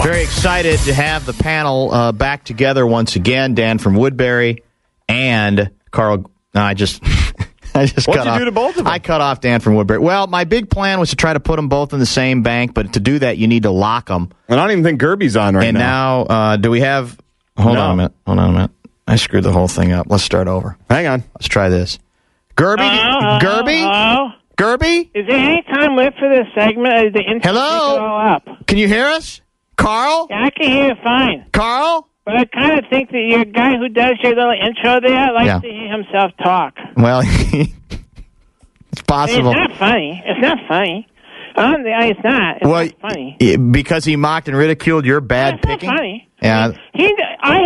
Very excited to have the panel back together once again. Dan from Woodbury and Carl. I just What'd you do to both of them? I cut off Dan from Woodbury. Well, my big plan was to try to put them both in the same bank, but to do that, you need to lock them. And I don't even think Gerby's on right now. And now, do we have... Hold on a minute. I screwed the whole thing up. Let's start over. Hang on. Let's try this. Gerby? Gerby? Hello? Gerby? Is there any time left for this segment? The intro Hello? all up. Can you hear us? Carl? Yeah, I can hear you fine. Carl? But I kind of think that your guy who does your little intro there likes to hear himself talk. Well, it's possible. It's not funny. It's not funny. It's not. It's not funny. Because he mocked and ridiculed your bad picking? Not funny. Yeah. I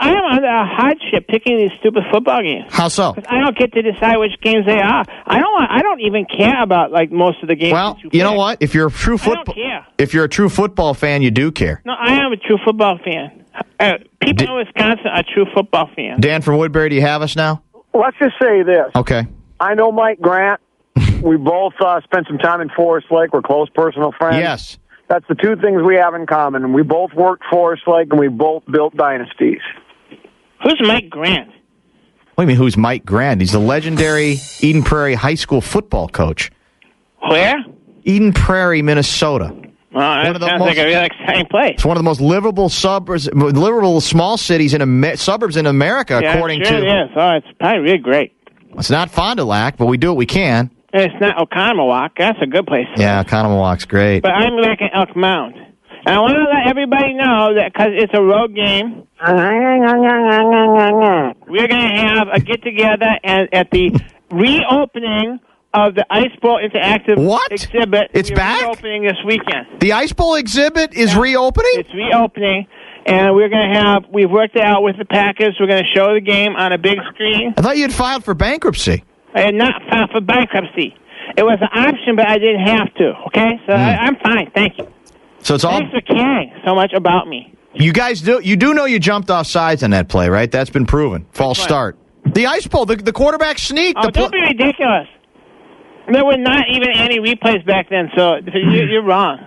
am under a hardship picking these stupid football games. How so? 'Cause I don't get to decide which games they are. I don't even care about like most of the games. Well, you know what? If you're a true football fan, you do care. No, I am a true football fan. People in Wisconsin are true football fans. Dan from Woodbury, do you have us now? Let's just say this. Okay. I know Mike Grant. We both spent some time in Forest Lake. We're close personal friends. Yes. That's the two things we have in common. We both worked Forest Lake, and we both built dynasties. Who's Mike Grant? What do you mean, who's Mike Grant? He's the legendary Eden Prairie High School football coach. Where? Eden Prairie, Minnesota. That sounds like a really exciting place. It's one of the most livable small cities suburbs in America, according to... it is. Oh, it's probably really great. It's not Fond du Lac, but we do what we can. It's not Oconomowoc. That's a good place. Yeah, Oconomowoc's great. But I'm back in Elk Mound. And I want to let everybody know that because it's a road game, we're going to have a get-together at the reopening of the Ice Bowl Interactive exhibit. It's back? Reopening this weekend. The Ice Bowl exhibit is reopening? It's reopening. And we've worked it out with the Packers. We're going to show the game on a big screen. I thought you had filed for bankruptcy. I had not filed for bankruptcy. It was an option, but I didn't have to, okay? So I'm fine, thank you. So it's Thanks for caring so much about me. You guys do know you jumped off sides on that play, right? That's been proven. False start. The Ice Bowl, the quarterback sneak. Oh, don't be ridiculous. There were not even any replays back then, so you're wrong.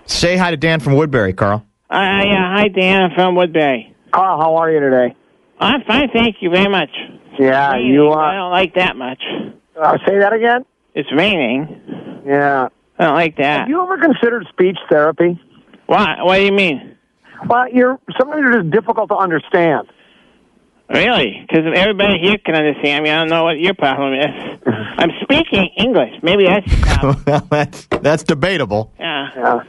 Say hi to Dan from Woodbury, Carl. Hi, Dan from Woodbury. Carl, how are you today? I'm fine, thank you very much. Yeah, raining. I don't like that much. Say that again? It's raining. Yeah. I don't like that. Have you ever considered speech therapy? What? What do you mean? Well, sometimes you're just difficult to understand. Really? Because everybody here can understand me. I don't know what your problem is. I'm speaking English. Maybe that's the problem. Well, that's debatable. Yeah.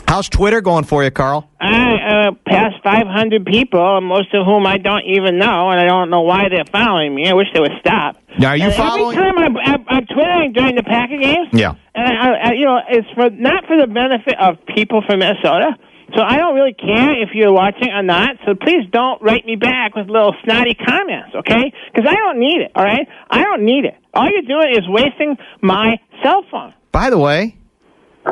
How's Twitter going for you, Carl? I passed 500 people, most of whom I don't even know, and I don't know why they're following me. I wish they would stop. Now, are you following? Every time I'm twittering during the Packer games. Yeah. And it's not for the benefit of people from Minnesota. So I don't really care if you're watching or not. So please don't write me back with little snotty comments, okay? Because I don't need it. All right? I don't need it. All you're doing is wasting my cell phone. By the way,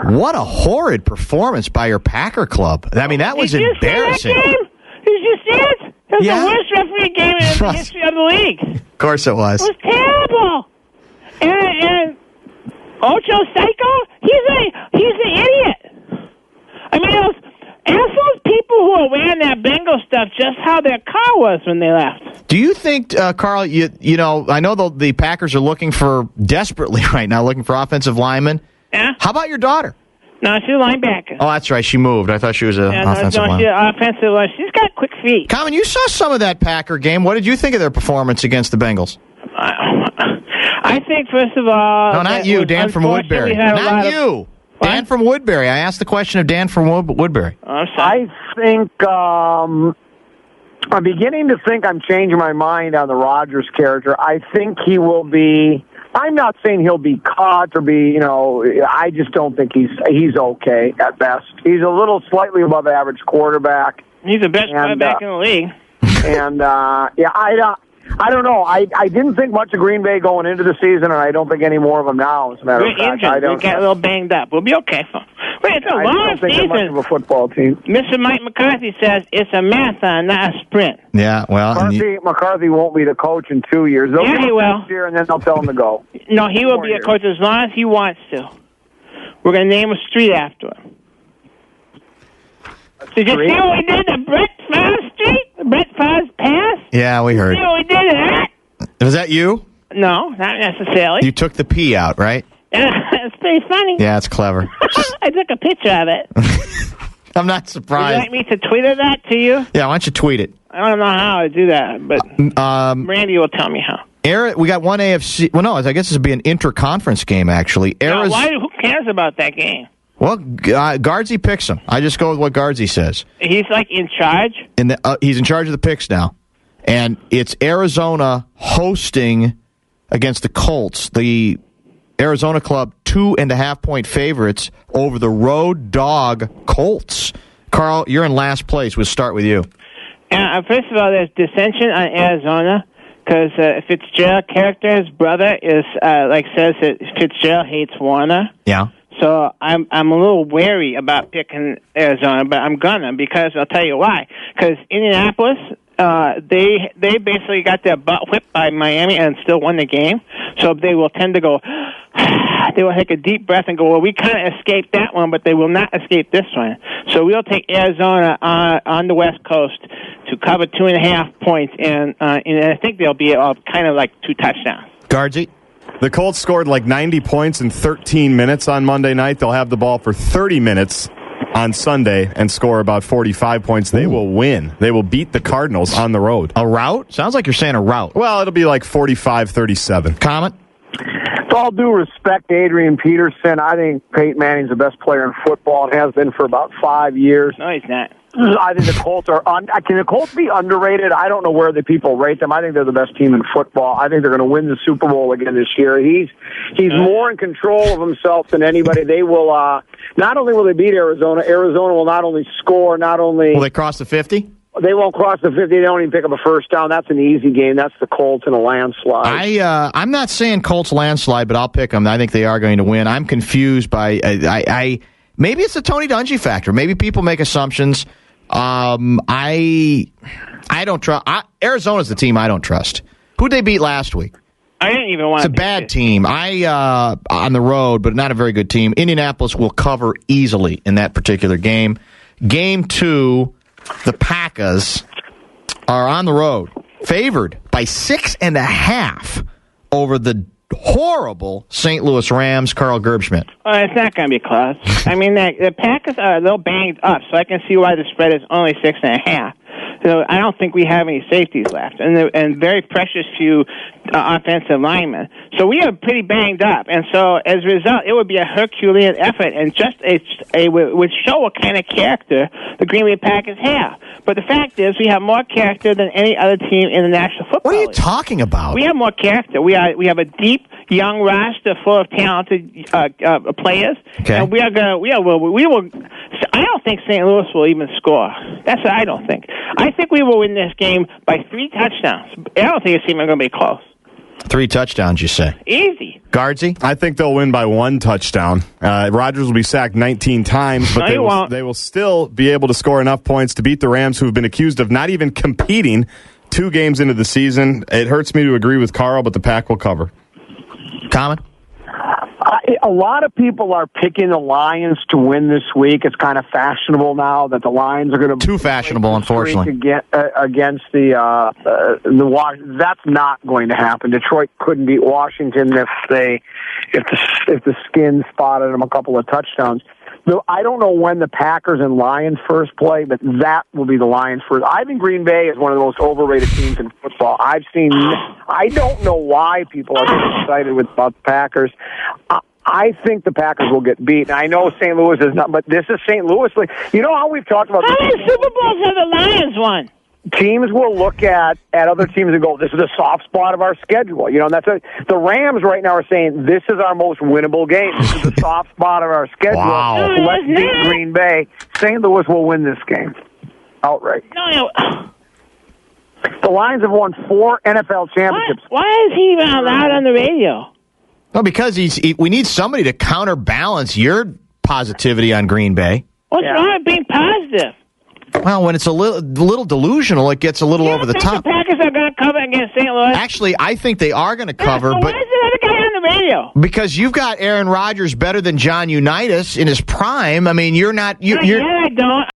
what a horrid performance by your Packer club. I mean, that was embarrassing. Did you see it? It was the worst referee game in the history of the league. Of course it was. It was terrible. And Ocho Psycho, he's an idiot. I mean, ask those people who are wearing that Bengal stuff just how their car was when they left. Do you think, Carl, you know, I know the Packers are desperately right now, looking for offensive linemen. Yeah? How about your daughter? No, she's a linebacker. Oh, that's right. She moved. I thought she was an offensive lineman. She's an offensive line. She's got quick feet. Common, you saw some of that Packer game. What did you think of their performance against the Bengals? I think, first of all... No, not you, Dan from Woodbury. Not you. Dan from Woodbury. I asked the question of Dan from Woodbury. I'm sorry. I think I'm beginning to think I'm changing my mind on the Rodgers character. I think he will be... I'm not saying he'll be caught or be, I just don't think he's okay at best. He's a little slightly above average quarterback. He's the best quarterback in the league. And, I don't know. I didn't think much of Green Bay going into the season, and I don't think any more of them now, as a matter of fact. We got a little banged up. We'll be okay. It's a long season. I don't think much of a football team. Mr. Mike McCarthy says it's a marathon, not a sprint. Yeah, well... McCarthy won't be the coach in 2 years. He will. Next year, and then they'll tell him to go. No, he will be a coach as long as he wants to. We're going to name a street after him. Did you see what we did to Brett Favre Street? Brett Favre's pass? Yeah, we heard. See what we did to that? Was that you? No, not necessarily. You took the P out, right? It's pretty funny. Yeah, it's clever. I took a picture of it. I'm not surprised. Would you like me to tweet that to you? Yeah, why don't you tweet it? I don't know how to do that, but Randy will tell me how. We got one AFC. Well, no, I guess this would be an interconference game, actually. No, who cares about that game? Well, Guardsy picks him. I just go with what Guardsy says. He's like in charge? He's in charge of the picks now. And it's Arizona hosting against the Colts. The Arizona club 2.5-point favorites over the road dog Colts. Carl, you're in last place. We'll start with you. First of all, there's dissension on Arizona because Fitzgerald character, his brother, says that Fitzgerald hates Warner. Yeah. So I'm a little wary about picking Arizona, but I'm gonna because I'll tell you why. Because Indianapolis, they basically got their butt whipped by Miami and still won the game. So they will tend to go. They will take a deep breath and go, well, we kind of escaped that one, but they will not escape this one. So we'll take Arizona on the West Coast to cover 2.5 points, and I think they'll be kind of like 2 touchdowns. Guardsy? The Colts scored like 90 points in 13 minutes on Monday night. They'll have the ball for 30 minutes on Sunday and score about 45 points. They will win. They will beat the Cardinals on the road. A rout? Sounds like you're saying a rout. Well, it'll be like 45-37. Comment? With all due respect to Adrian Peterson, I think Peyton Manning's the best player in football and has been for about 5 years. No, he's not. I think the Colts are can the Colts be underrated? I don't know where the people rate them. I think they're the best team in football. I think they're going to win the Super Bowl again this year. He's more in control of himself than anybody. They will not only will they beat Arizona will not only score, will they cross the 50? They won't cross the 50. They don't even pick up a first down. That's an easy game. That's the Colts in a landslide. I'm not saying Colts landslide, but I'll pick them. I think they are going to win. I'm confused by maybe it's the Tony Dungy factor. Maybe people make assumptions. I don't trust. Arizona's the team I don't trust. Who'd they beat last week? I didn't even want. It's a bad team. On the road, but not a very good team. Indianapolis will cover easily in that particular game. Game 2. The Packers are on the road, favored by 6.5 over the horrible St. Louis Rams. Carl Gerbschmidt. It's not going to be close. I mean, the Packers are a little banged up, so I can see why the spread is only 6.5. So I don't think we have any safeties left, and very precious few offensive linemen. So we are pretty banged up, and so as a result, it would be a Herculean effort, and just would show what kind of character the Green Bay Packers have. But the fact is, we have more character than any other team in the National Football League. What are you talking about? We have more character. We have a deep, young roster full of talented players, okay. And we will. I don't think St. Louis will even score. That's what I don't think. I think we will win this game by 3 touchdowns. I don't think it's even going to be close. 3 touchdowns, you say? Easy. Guardsy? I think they'll win by 1 touchdown. Rodgers will be sacked 19 times, but they will still be able to score enough points to beat the Rams, who have been accused of not even competing 2 games into the season. It hurts me to agree with Carl, but the Pack will cover. Comment? A lot of people are picking the Lions to win this week. It's kind of fashionable now that the Lions are going to too fashionable, unfortunately, against the Washington. That's not going to happen. Detroit couldn't beat Washington if the Skins spotted them a couple of touchdowns. So I don't know when the Packers and Lions first play, but that will be the Lions first. I think Green Bay is one of the most overrated teams in football. I don't know why people are so excited about the Packers. I think the Packers will get beat. I know St. Louis is not, but this is St. Louis. You know how we've talked about how many Super Bowls have the Lions won? Teams will look at other teams and go, this is a soft spot of our schedule. You know, and the Rams right now are saying, this is our most winnable game. This is a soft spot of our schedule. Wow. Let's beat Green Bay. St. Louis will win this game outright. No. The Lions have won 4 NFL championships. Why is he even allowed on the radio? Well, because we need somebody to counterbalance your positivity on Green Bay. What's wrong with being positive? Well, when it's a little delusional, it gets a little over the top. The Packers are going to cover against St. Louis? Actually, I think they are going to cover. So but why is the other guy on the radio? Because you've got Aaron Rodgers better than John Unitas in his prime. I mean, you're not. I don't.